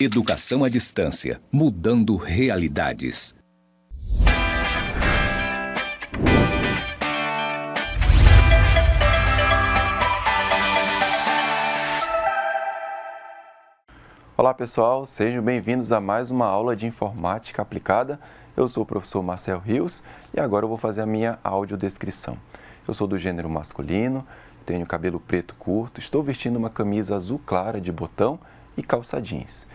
Educação à distância, mudando realidades. Olá pessoal, sejam bem-vindos a mais uma aula de informática aplicada. Eu sou o professor Marcel Rios e agora eu vou fazer a minha audiodescrição. Eu sou do gênero masculino, tenho cabelo preto curto, estou vestindo uma camisa azul clara de botão e calça jeans.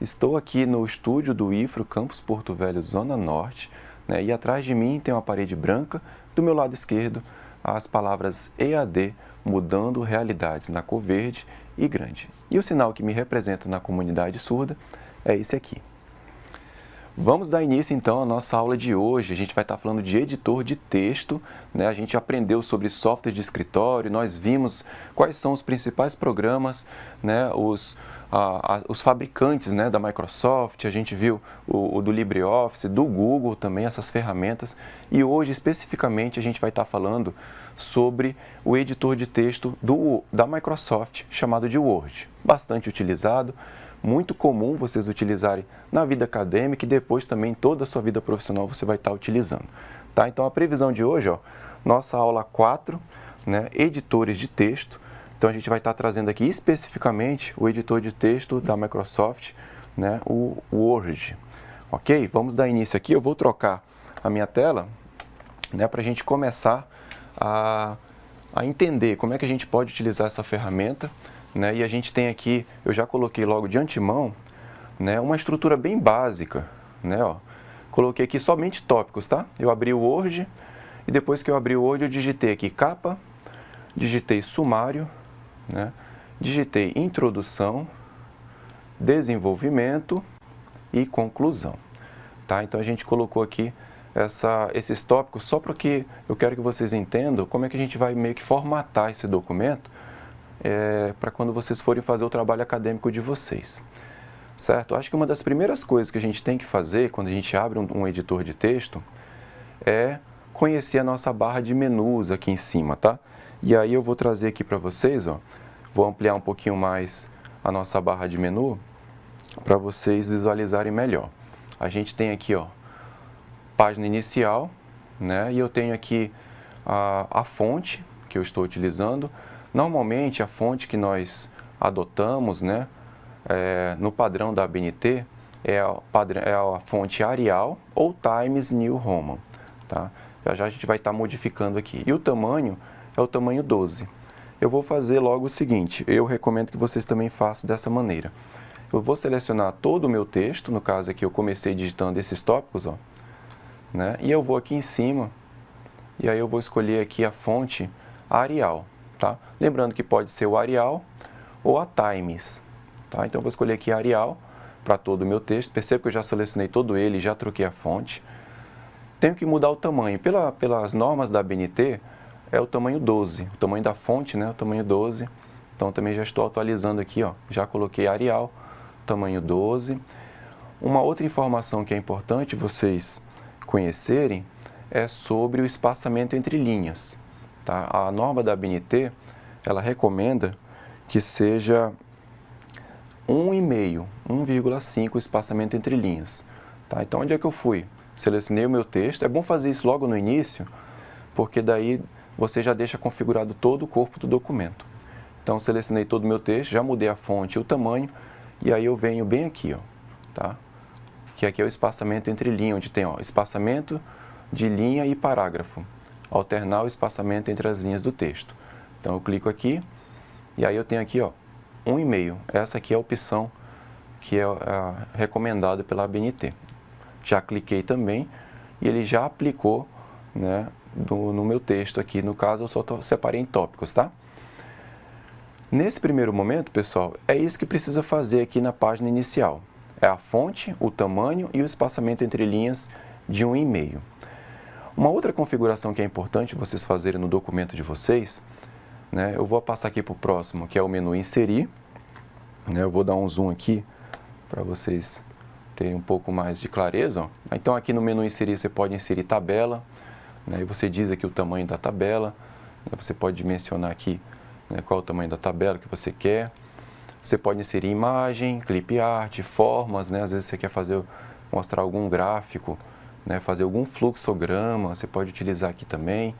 Estou aqui no estúdio do IFRO Campus Porto Velho, Zona Norte, e atrás de mim tem uma parede branca, do meu lado esquerdo as palavras EAD, mudando realidades, na cor verde e grande. E o sinal que me representa na comunidade surda é esse aqui. Vamos dar início então à nossa aula de hoje. A gente vai estar falando de editor de texto, A gente aprendeu sobre software de escritório, nós vimos quais são os principais programas, os fabricantes da Microsoft, a gente viu o do LibreOffice, do Google também, essas ferramentas. E hoje, especificamente, a gente vai estar falando sobre o editor de texto da Microsoft, chamado de Word. Bastante utilizado, muito comum vocês utilizarem na vida acadêmica e depois também toda a sua vida profissional você vai estar utilizando. Tá? Então, a previsão de hoje, nossa aula 4, editores de texto. Então, a gente vai estar trazendo aqui especificamente o editor de texto da Microsoft, o Word. Ok? Vamos dar início aqui. Eu vou trocar a minha tela para a gente começar a entender como é que a gente pode utilizar essa ferramenta. E a gente tem aqui, eu já coloquei logo de antemão, uma estrutura bem básica. Coloquei aqui somente tópicos, tá? Eu abri o Word e depois que eu abri o Word eu digitei aqui capa, digitei sumário, digitei introdução, desenvolvimento e conclusão. Tá? Então a gente colocou aqui esses tópicos só porque eu quero que vocês entendam como é que a gente vai meio que formatar esse documento para quando vocês forem fazer o trabalho acadêmico de vocês. Certo? Acho que uma das primeiras coisas que a gente tem que fazer quando a gente abre um editor de texto é conhecer a nossa barra de menus aqui em cima, tá? E aí eu vou trazer aqui para vocês, vou ampliar um pouquinho mais a nossa barra de menu para vocês visualizarem melhor. A gente tem aqui, página inicial, e eu tenho aqui a fonte que eu estou utilizando. Normalmente, a fonte que nós adotamos, no padrão da ABNT, é a fonte Arial ou Times New Roman. Tá? Já a gente vai estar modificando aqui. E o tamanho é o tamanho 12. Eu vou fazer logo o seguinte, eu recomendo que vocês também façam dessa maneira. Eu vou selecionar todo o meu texto, no caso aqui eu comecei digitando esses tópicos, e eu vou aqui em cima, e aí eu vou escolher aqui a fonte Arial. Tá? Lembrando que pode ser o Arial ou a Times. Tá? Então, eu vou escolher aqui Arial para todo o meu texto. Perceba que eu já selecionei todo ele e já troquei a fonte. Tenho que mudar o tamanho. Pelas normas da ABNT, é o tamanho 12. O tamanho da fonte, o tamanho 12. Então, também já estou atualizando aqui. Já coloquei Arial, tamanho 12. Uma outra informação que é importante vocês conhecerem é sobre o espaçamento entre linhas. Tá? A norma da ABNT, ela recomenda que seja 1,5 o espaçamento entre linhas. Tá? Então, onde é que eu fui? Selecionei o meu texto. É bom fazer isso logo no início, porque daí você já deixa configurado todo o corpo do documento. Então, selecionei todo o meu texto, já mudei a fonte e o tamanho, e aí eu venho bem aqui, tá? Que aqui é o espaçamento entre linhas, onde tem espaçamento de linha e parágrafo. Alternar o espaçamento entre as linhas do texto. Então, eu clico aqui e aí eu tenho aqui, 1,5. Essa aqui é a opção que é recomendada pela ABNT. Já cliquei também e ele já aplicou, no meu texto aqui. No caso, eu só separei em tópicos, tá? Nesse primeiro momento, pessoal, é isso que precisa fazer aqui na página inicial. É a fonte, o tamanho e o espaçamento entre linhas de 1,5. Uma outra configuração que é importante vocês fazerem no documento de vocês, eu vou passar aqui para o próximo, que é o menu Inserir. Eu vou dar um zoom aqui para vocês terem um pouco mais de clareza. Então, aqui no menu Inserir, você pode inserir tabela, e você diz aqui o tamanho da tabela. Você pode dimensionar aqui qual é o tamanho da tabela que você quer. Você pode inserir imagem, clip art, formas, né? Às vezes você quer mostrar algum gráfico, né? Fazer algum fluxograma, você pode utilizar aqui também.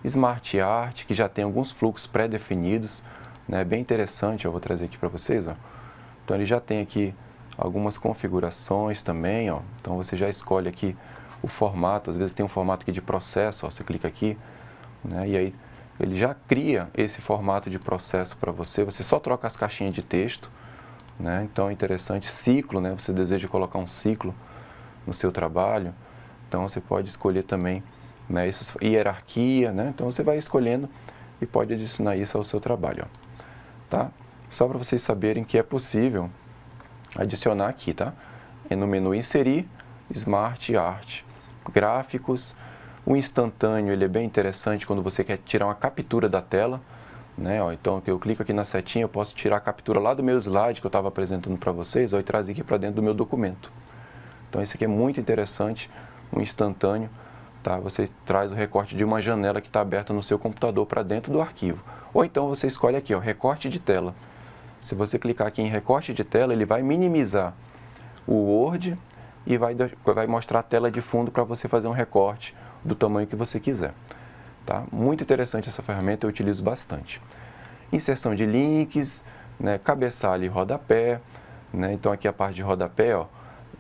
Smart Art, que já tem alguns fluxos pré-definidos, né? Bem interessante, eu vou trazer aqui para vocês, ó. Então ele já tem aqui algumas configurações também, ó. Então você já escolhe aqui o formato, às vezes tem um formato aqui de processo, ó. Você clica aqui, né? E aí ele já cria esse formato de processo para você, você só troca as caixinhas de texto, né? Então é interessante, ciclo, né? Você deseja colocar um ciclo no seu trabalho, então você pode escolher também, né, hierarquia, né? Então você vai escolhendo e pode adicionar isso ao seu trabalho, ó. Tá? Só para vocês saberem que é possível adicionar aqui, tá? É no menu inserir, Smart Art, gráficos. O instantâneo, ele é bem interessante quando você quer tirar uma captura da tela, né? Ó, então eu clico aqui na setinha, eu posso tirar a captura lá do meu slide que eu estava apresentando para vocês, ó, e trazer aqui para dentro do meu documento. Então esse aqui é muito interessante, um instantâneo, tá? Você traz o recorte de uma janela que está aberta no seu computador para dentro do arquivo. Ou então você escolhe aqui, ó, recorte de tela. Se você clicar aqui em recorte de tela, ele vai minimizar o Word e vai mostrar a tela de fundo para você fazer um recorte do tamanho que você quiser. Tá? Muito interessante essa ferramenta, eu utilizo bastante. Inserção de links, né, cabeçalho e rodapé, né? Então aqui a parte de rodapé, ó,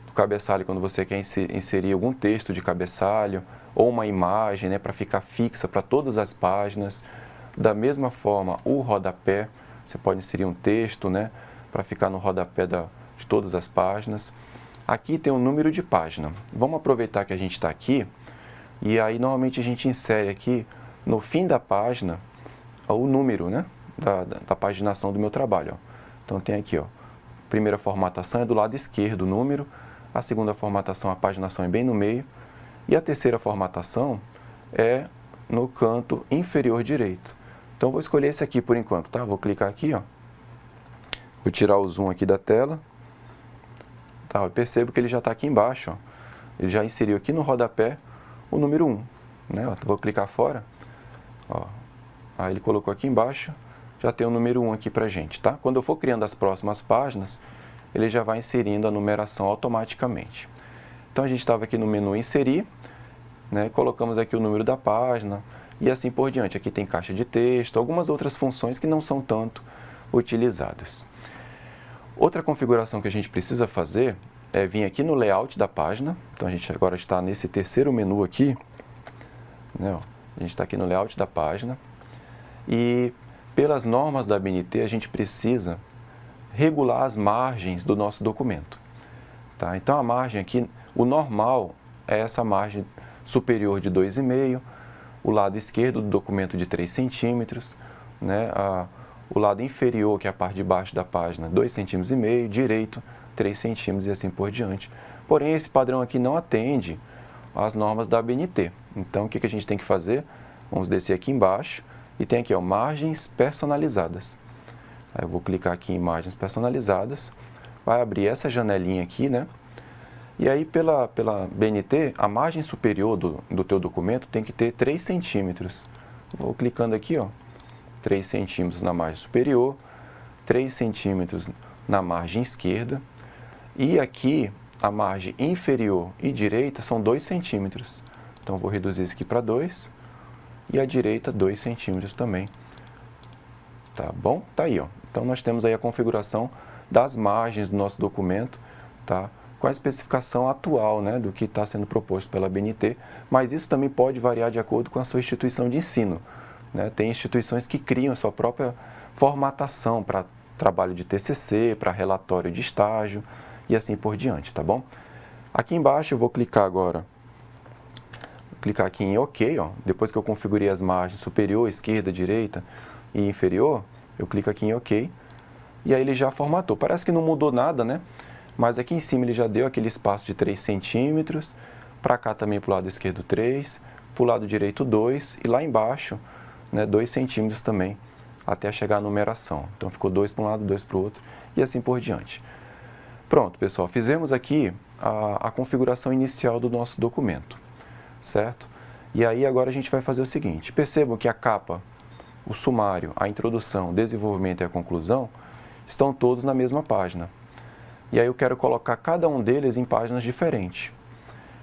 do cabeçalho quando você quer inserir algum texto de cabeçalho ou uma imagem, né, para ficar fixa para todas as páginas. Da mesma forma, o rodapé, você pode inserir um texto, né, para ficar no rodapé de todas as páginas. Aqui tem um número de página. Vamos aproveitar que a gente está aqui e aí normalmente a gente insere aqui no fim da página o número, né, da paginação do meu trabalho, ó. Então tem aqui, ó, primeira formatação é do lado esquerdo o número, a segunda formatação, a paginação é bem no meio e a terceira formatação é no canto inferior direito. Então vou escolher esse aqui por enquanto, tá? Vou clicar aqui, ó. Vou tirar o zoom aqui da tela. Tá, eu percebo que ele já está aqui embaixo, ó. Ele já inseriu aqui no rodapé o número 1, né? Ó, vou clicar fora, ó. Aí ele colocou aqui embaixo, já tem o número 1 aqui pra gente, tá? Quando eu for criando as próximas páginas, ele já vai inserindo a numeração automaticamente. Então a gente estava aqui no menu inserir, né? Colocamos aqui o número da página e assim por diante. Aqui tem caixa de texto, algumas outras funções que não são tanto utilizadas. Outra configuração que a gente precisa fazer é vir aqui no layout da página. Então a gente agora está nesse terceiro menu aqui, né? Ó, a gente está aqui no layout da página e pelas normas da ABNT a gente precisa regular as margens do nosso documento, tá? Então a margem aqui, o normal é essa margem superior de 2,5, o lado esquerdo do documento de 3 centímetros, né? O lado inferior, que é a parte de baixo da página, 2,5 centímetros, direito, 3 centímetros e assim por diante. Porém, esse padrão aqui não atende às normas da ABNT. Então, o que a gente tem que fazer? Vamos descer aqui embaixo e tem aqui, ó, margens personalizadas. Aí eu vou clicar aqui em imagens personalizadas, vai abrir essa janelinha aqui, né? E aí, pela BNT, a margem superior do teu documento tem que ter 3 centímetros. Vou clicando aqui, ó, 3 centímetros na margem superior, 3 centímetros na margem esquerda. E aqui, a margem inferior e direita são 2 centímetros. Então, vou reduzir isso aqui para 2. E a direita, 2 centímetros também. Tá bom? Tá aí, ó. Então, nós temos aí a configuração das margens do nosso documento, tá? Com a especificação atual, né, do que está sendo proposto pela ABNT, mas isso também pode variar de acordo com a sua instituição de ensino, né? Tem instituições que criam sua própria formatação para trabalho de TCC, para relatório de estágio e assim por diante, tá bom? Aqui embaixo eu vou clicar agora, clicar aqui em OK, ó. Depois que eu configurei as margens superior, esquerda, direita e inferior, eu clico aqui em OK e aí ele já formatou. Parece que não mudou nada, né? Mas aqui em cima ele já deu aquele espaço de 3 centímetros, para cá também para o lado esquerdo 3, para o lado direito 2 e lá embaixo, né, 2 centímetros também, até chegar à numeração. Então ficou 2 para um lado, 2 para o outro e assim por diante. Pronto, pessoal, fizemos aqui a configuração inicial do nosso documento, certo? E aí agora a gente vai fazer o seguinte, percebam que a capa, o sumário, a introdução, o desenvolvimento e a conclusão estão todos na mesma página. E aí eu quero colocar cada um deles em páginas diferentes.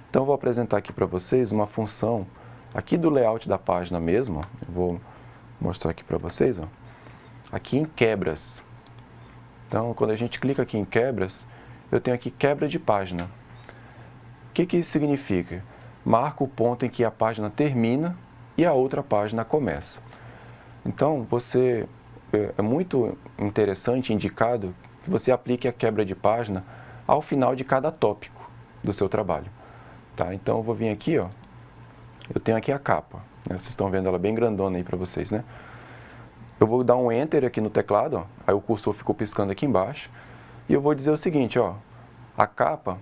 Então eu vou apresentar aqui para vocês uma função aqui do layout da página mesmo. Eu vou mostrar aqui para vocês, ó. Aqui em quebras. Então quando a gente clica aqui em quebras, eu tenho aqui quebra de página. O que isso significa? Marca o ponto em que a página termina e a outra página começa. Então é muito interessante, indicado, que você aplique a quebra de página ao final de cada tópico do seu trabalho. Tá? Então eu vou vir aqui, ó, eu tenho aqui a capa, né? Vocês estão vendo ela bem grandona aí para vocês, né? Eu vou dar um Enter aqui no teclado, ó, aí o cursor ficou piscando aqui embaixo, e eu vou dizer o seguinte, ó, a capa,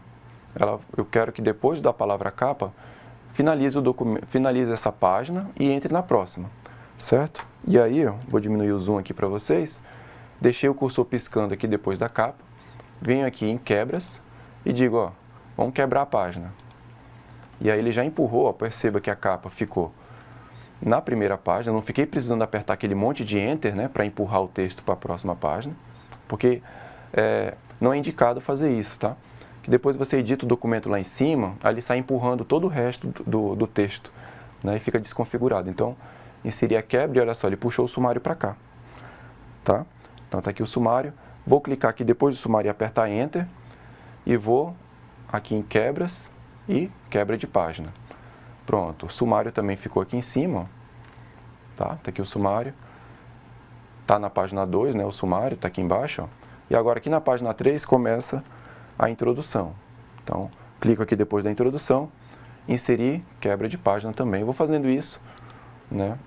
eu quero que depois da palavra capa, finalize essa página e entre na próxima, certo? E aí, ó, vou diminuir o zoom aqui para vocês, deixei o cursor piscando aqui depois da capa, venho aqui em quebras e digo, ó, vamos quebrar a página. E aí ele já empurrou, ó, perceba que a capa ficou na primeira página, não fiquei precisando apertar aquele monte de Enter, né, para empurrar o texto para a próxima página, porque não é indicado fazer isso, tá? Que depois você edita o documento lá em cima, aí ele sai empurrando todo o resto do texto, né, e fica desconfigurado. Então, inserir a quebra e olha só, ele puxou o sumário para cá, tá? Então está aqui o sumário, vou clicar aqui depois do sumário e apertar Enter, e vou aqui em quebras e quebra de página. Pronto, o sumário também ficou aqui em cima, ó. Tá? Tá aqui o sumário, tá na página 2, né, o sumário tá aqui embaixo, ó. E agora aqui na página 3 começa a introdução. Então, clico aqui depois da introdução, inserir quebra de página também. Eu vou fazendo isso, né,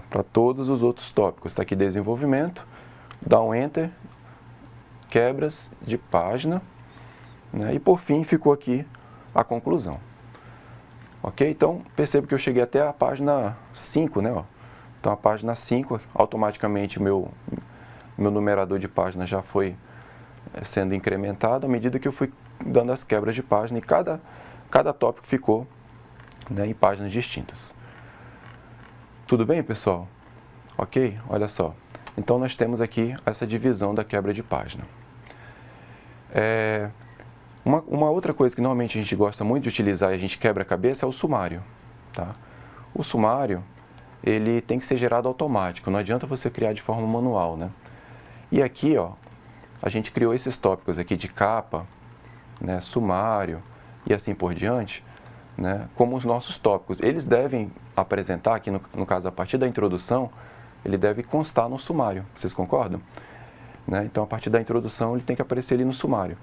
para todos os outros tópicos. Está aqui desenvolvimento, dá um Enter, quebras de página, né, e por fim ficou aqui a conclusão. Ok? Então, percebo que eu cheguei até a página 5, né? Ó. Então, a página 5, automaticamente o meu numerador de página já foi sendo incrementado à medida que eu fui dando as quebras de página e cada tópico ficou, né, em páginas distintas. Tudo bem, pessoal? Ok? Olha só. Então, nós temos aqui essa divisão da quebra de página. Uma outra coisa que normalmente a gente gosta muito de utilizar e a gente quebra a cabeça é o sumário. Tá? O sumário, ele tem que ser gerado automático, não adianta você criar de forma manual, né? E aqui, ó, a gente criou esses tópicos aqui de capa, né, sumário e assim por diante, né, como os nossos tópicos. Eles devem apresentar, aqui no caso a partir da introdução, ele deve constar no sumário, vocês concordam? Né? Então, a partir da introdução, ele tem que aparecer ali no sumário.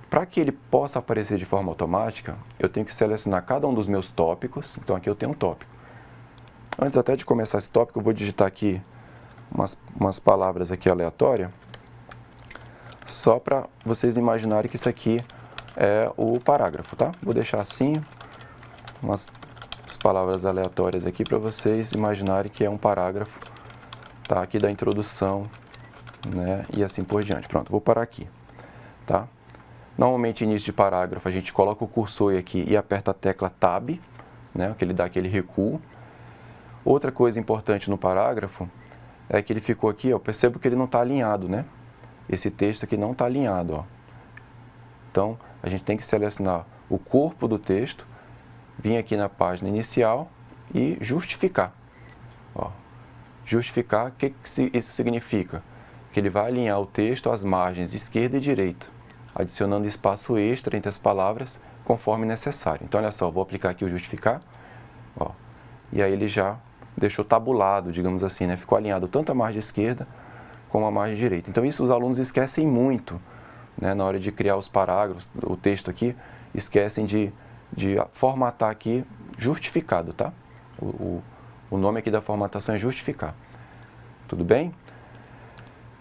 Para que ele possa aparecer de forma automática, eu tenho que selecionar cada um dos meus tópicos. Então, aqui eu tenho um tópico. Antes até de começar esse tópico, eu vou digitar aqui umas palavras aqui aleatórias, só para vocês imaginarem que isso aqui é o parágrafo, tá? Vou deixar assim, umas palavras aleatórias aqui para vocês imaginarem que é um parágrafo, tá? Aqui da introdução, né? E assim por diante. Pronto, vou parar aqui, tá? Normalmente, início de parágrafo, a gente coloca o cursor aqui e aperta a tecla Tab, né, que ele dá aquele recuo. Outra coisa importante no parágrafo é que ele ficou aqui, ó, percebo que ele não está alinhado, né? Esse texto aqui não está alinhado, ó. Então, a gente tem que selecionar o corpo do texto, vir aqui na página inicial e justificar. Ó. Justificar, o que isso significa? Que ele vai alinhar o texto às margens esquerda e direita, adicionando espaço extra entre as palavras, conforme necessário. Então, olha só, vou aplicar aqui o justificar, ó, e aí ele já deixou tabulado, digamos assim, né? Ficou alinhado tanto a margem esquerda como a margem direita. Então, isso os alunos esquecem muito, né? Na hora de criar os parágrafos, o texto aqui, esquecem de formatar aqui justificado, tá? O nome aqui da formatação é justificar. Tudo bem?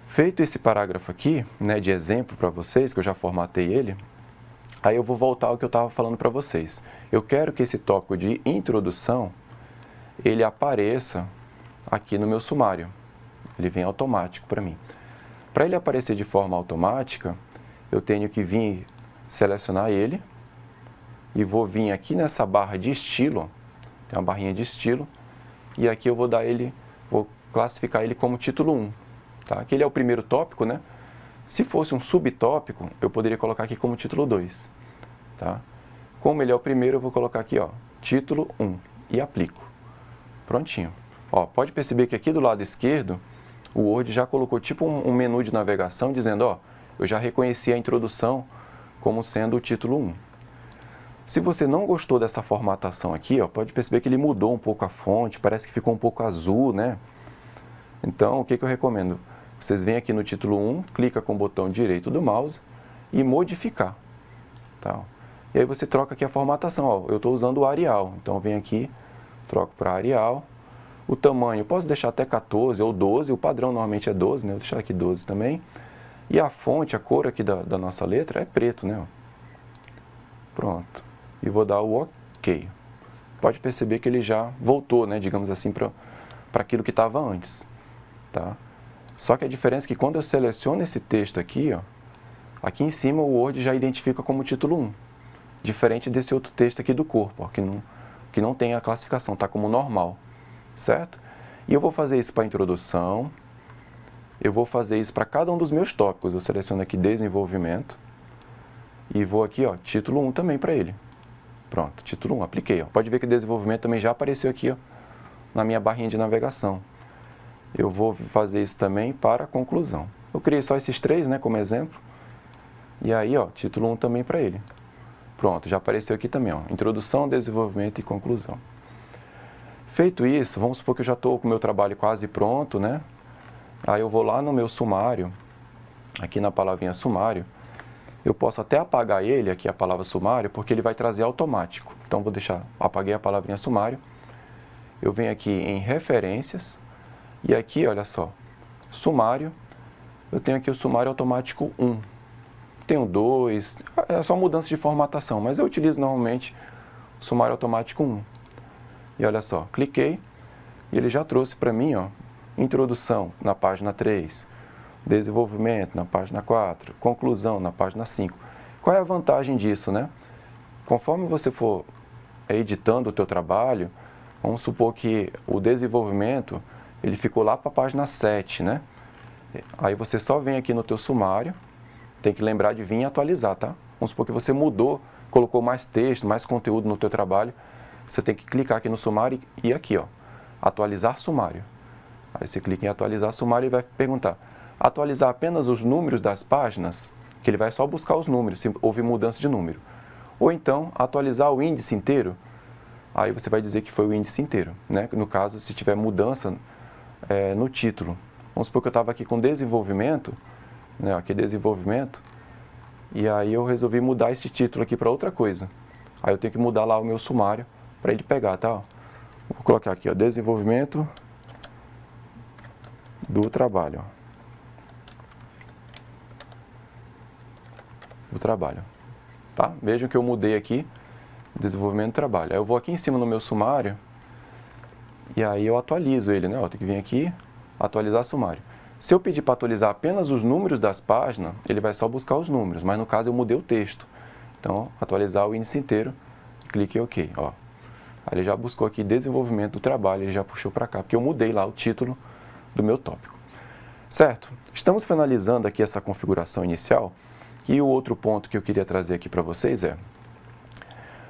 Feito esse parágrafo aqui, né, de exemplo para vocês, que eu já formatei ele, aí eu vou voltar ao que eu estava falando para vocês. Eu quero que esse tópico de introdução, ele apareça aqui no meu sumário. Ele vem automático para mim. Para ele aparecer de forma automática, eu tenho que vir selecionar ele e vou vir aqui nessa barra de estilo, tem uma barrinha de estilo, e aqui eu vou classificar ele como título 1. Tá? Que ele é o primeiro tópico, né? Se fosse um subtópico, eu poderia colocar aqui como título 2. Tá? Como ele é o primeiro, eu vou colocar aqui, ó, título 1 e aplico. Prontinho. Ó, pode perceber que aqui do lado esquerdo, o Word já colocou tipo um menu de navegação dizendo, ó, eu já reconheci a introdução como sendo o título 1. Se você não gostou dessa formatação aqui, ó, pode perceber que ele mudou um pouco a fonte, parece que ficou um pouco azul, né? Então, o que eu recomendo? Vocês vêm aqui no título 1, clica com o botão direito do mouse e modificar. Tá? E aí você troca aqui a formatação. Ó, eu estou usando o Arial, então vem aqui, troco para Arial. O tamanho, posso deixar até 14 ou 12, o padrão normalmente é 12, né? Vou deixar aqui 12 também. E a fonte, a cor aqui da nossa letra é preto, né? Pronto. E vou dar o OK. Pode perceber que ele já voltou, né? Digamos assim, para aquilo que estava antes. Tá? Só que a diferença é que quando eu seleciono esse texto aqui, ó, aqui em cima o Word já identifica como título 1. Diferente desse outro texto aqui do corpo, ó, que não tem a classificação, está como normal. Certo? E eu vou fazer isso para a introdução, eu vou fazer isso para cada um dos meus tópicos. Eu seleciono aqui desenvolvimento e vou aqui, ó, título 1 também para ele. Pronto, título 1, apliquei. Ó. Pode ver que o desenvolvimento também já apareceu aqui, ó, na minha barrinha de navegação. Eu vou fazer isso também para a conclusão. Eu criei só esses três, né, como exemplo. E aí, ó, título 1 também para ele. Pronto, já apareceu aqui também, ó, introdução, desenvolvimento e conclusão. Feito isso, vamos supor que eu já estou com o meu trabalho quase pronto, né? Aí eu vou lá no meu sumário, aqui na palavrinha sumário, eu posso até apagar ele, aqui a palavra sumário, porque ele vai trazer automático. Então, vou deixar, apaguei a palavrinha sumário, eu venho aqui em referências, e aqui, olha só, sumário, eu tenho aqui o sumário automático 1. Tenho 2, é só mudança de formatação, mas eu utilizo normalmente o sumário automático 1. E olha só, cliquei e ele já trouxe para mim, ó, introdução na página 3, desenvolvimento na página 4, conclusão na página 5. Qual é a vantagem disso, né? Conforme você for editando o teu trabalho, vamos supor que o desenvolvimento ele ficou lá para a página 7, né? Aí você só vem aqui no teu sumário, tem que lembrar de vir e atualizar, tá? Vamos supor que você mudou, colocou mais texto, mais conteúdo no teu trabalho, você tem que clicar aqui no sumário e aqui, ó, atualizar sumário. Aí você clica em atualizar sumário e vai perguntar, atualizar apenas os números das páginas, que ele vai só buscar os números, se houve mudança de número. Ou então, atualizar o índice inteiro, aí você vai dizer que foi o índice inteiro, né? No caso, se tiver mudança no título. Vamos supor que eu estava aqui com desenvolvimento, né? Aqui desenvolvimento, e aí eu resolvi mudar esse título aqui para outra coisa. Aí eu tenho que mudar lá o meu sumário para ele pegar, tá? Vou colocar aqui, ó, desenvolvimento do trabalho. Ó. Do trabalho. Tá? Vejam que eu mudei aqui, desenvolvimento do trabalho. Aí eu vou aqui em cima no meu sumário e aí eu atualizo ele, né? Ó, tem que vir aqui, atualizar sumário. Se eu pedir para atualizar apenas os números das páginas, ele vai só buscar os números, mas no caso eu mudei o texto. Então, atualizar o índice inteiro, clique em OK. Ó. Aí ele já buscou aqui desenvolvimento do trabalho, ele já puxou para cá, porque eu mudei lá o título do meu tópico. Certo? Estamos finalizando aqui essa configuração inicial, e o outro ponto que eu queria trazer aqui para vocês é,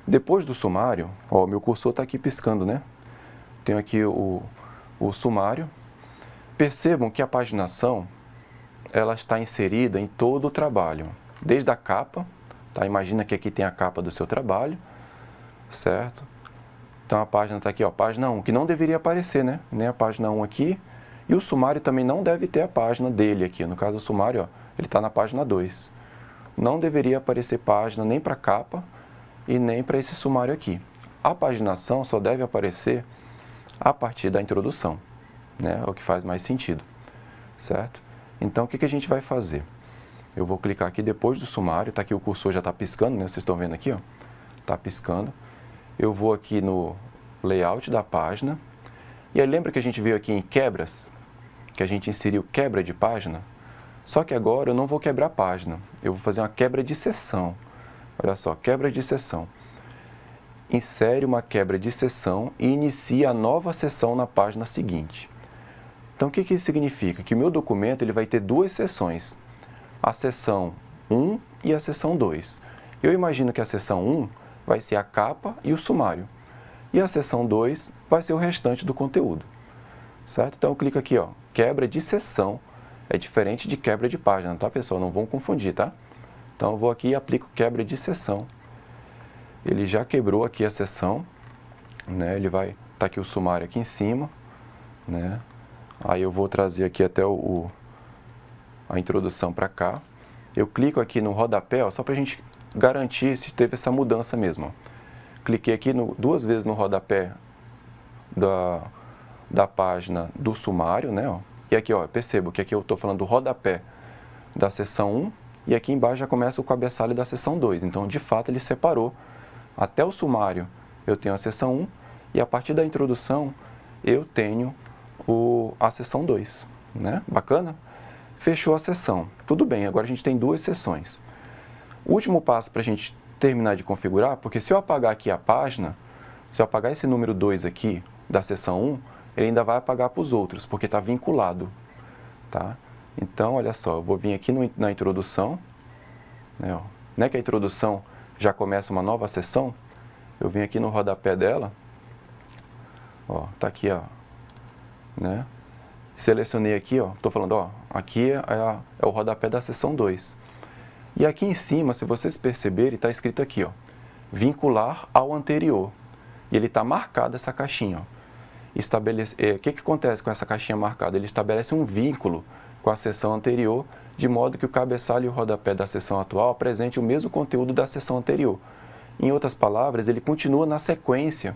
depois do sumário, ó, meu cursor está aqui piscando, né? Tenho aqui o sumário. Percebam que a paginação, ela está inserida em todo o trabalho, desde a capa, tá? Imagina que aqui tem a capa do seu trabalho, certo? Então a página está aqui, ó, página 1, que não deveria aparecer, né? Nem a página 1 aqui, e o sumário também não deve ter a página dele aqui, no caso do sumário, ó, ele está na página 2. Não deveria aparecer página nem para a capa e nem para esse sumário aqui. A paginação só deve aparecer a partir da introdução, né? É o que faz mais sentido, certo? Então, o que a gente vai fazer? Eu vou clicar aqui depois do sumário, tá aqui o cursor já está piscando, né? Vocês estão vendo aqui, ó, está piscando. Eu vou aqui no layout da página, e aí lembra que a gente veio aqui em quebras, que a gente inseriu quebra de página? Só que agora eu não vou quebrar a página, eu vou fazer uma quebra de seção. Olha só, quebra de seção. Insere uma quebra de seção e inicia a nova seção na página seguinte. Então, o que isso significa? Que o meu documento ele vai ter duas seções. a seção 1 e a seção 2. Eu imagino que a seção 1 vai ser a capa e o sumário. E a seção 2 vai ser o restante do conteúdo. Certo? Então eu clico aqui, ó, quebra de seção. É diferente de quebra de página, tá, pessoal? Não vão confundir, tá? Então eu vou aqui e aplico quebra de seção. Ele já quebrou aqui a seção, né? Ele vai tá aqui o sumário aqui em cima, né? Aí eu vou trazer aqui até a introdução para cá. Eu clico aqui no rodapé, ó, só para a gente garantir se teve essa mudança mesmo. Ó. Cliquei aqui duas vezes no rodapé da página do sumário, né? Ó. E aqui, ó, percebo que aqui eu estou falando do rodapé da seção 1 e aqui embaixo já começa o cabeçalho da seção 2. Então, de fato, ele separou. Até o sumário eu tenho a seção 1 e a partir da introdução eu tenho a seção 2. Né? Bacana? Fechou a seção. Tudo bem, agora a gente tem duas seções. O último passo para a gente terminar de configurar, porque se eu apagar aqui a página, se eu apagar esse número 2 aqui da seção 1, ele ainda vai apagar para os outros, porque está vinculado. Tá? Então, olha só, eu vou vir aqui na introdução, né, ó, não é que a introdução já começa uma nova seção, eu vim aqui no rodapé dela, ó, tá aqui, ó, né, selecionei aqui, ó, estou falando, ó, aqui é o rodapé da seção 2. E aqui em cima, se vocês perceberem, está escrito aqui, ó, vincular ao anterior. E ele está marcado essa caixinha, ó. O que acontece com essa caixinha marcada? Ele estabelece um vínculo com a seção anterior, de modo que o cabeçalho e o rodapé da seção atual apresentem o mesmo conteúdo da seção anterior. Em outras palavras, ele continua na sequência,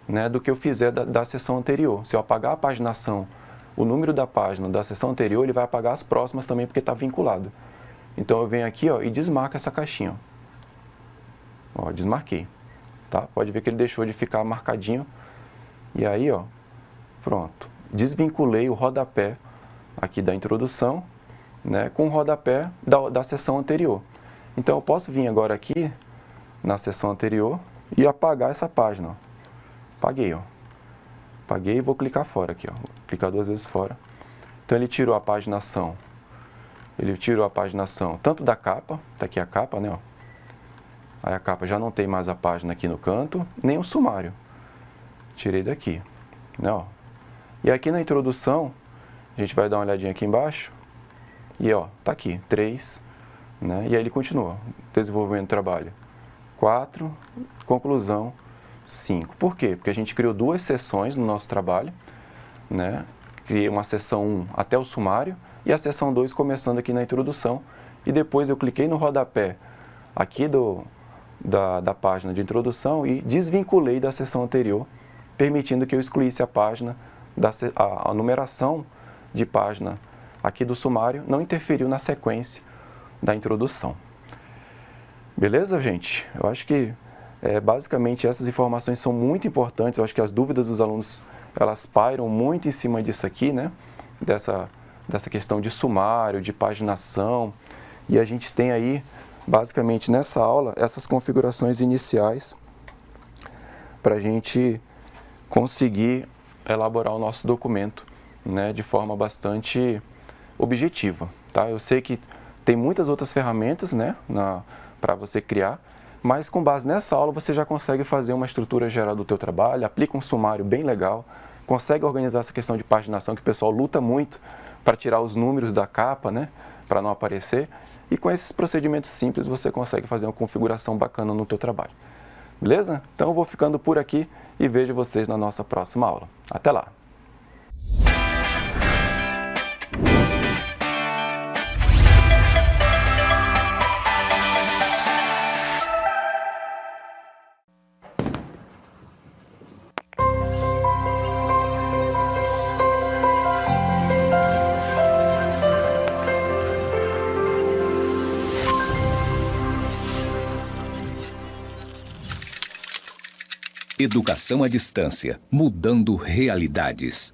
né, do que eu fizer da seção anterior. Se eu apagar a paginação, o número da página da seção anterior, ele vai apagar as próximas também, porque está vinculado. Então eu venho aqui, ó, e desmarco essa caixinha. Ó, desmarquei. Tá? Pode ver que ele deixou de ficar marcadinho. E aí, ó, pronto. Desvinculei o rodapé aqui da introdução, né, com o rodapé da seção anterior. Então eu posso vir agora aqui na seção anterior e apagar essa página. Ó. Apaguei, ó. Apaguei e vou clicar fora aqui, ó. Vou clicar duas vezes fora. Então ele tirou a paginação. Ele tirou a paginação tanto da capa, tá aqui a capa, né, ó. Aí a capa já não tem mais a página aqui no canto, nem o sumário. Tirei daqui, né, ó. E aqui na introdução, a gente vai dar uma olhadinha aqui embaixo. E ó, tá aqui, 3, né? E aí ele continua, desenvolvimento do trabalho. 4, conclusão, 5. Por quê? Porque a gente criou duas seções no nosso trabalho, né? Criei uma seção 1 até o sumário e a seção 2 começando aqui na introdução. E depois eu cliquei no rodapé aqui da página de introdução e desvinculei da seção anterior, permitindo que eu excluísse a página, a numeração de página aqui do sumário não interferiu na sequência da introdução. Beleza, gente? Eu acho que basicamente essas informações são muito importantes. Eu acho que as dúvidas dos alunos, elas pairam muito em cima disso aqui, né? Dessa questão de sumário, de paginação. E a gente tem aí, basicamente nessa aula, essas configurações iniciais para a gente conseguir elaborar o nosso documento, né, de forma bastante objetiva. Tá? Eu sei que tem muitas outras ferramentas, né, para você criar, mas com base nessa aula você já consegue fazer uma estrutura geral do teu trabalho, aplica um sumário bem legal, consegue organizar essa questão de paginação que o pessoal luta muito para tirar os números da capa, né, para não aparecer, e com esses procedimentos simples você consegue fazer uma configuração bacana no teu trabalho. Beleza? Então eu vou ficando por aqui e vejo vocês na nossa próxima aula. Até lá! Educação à distância, mudando realidades.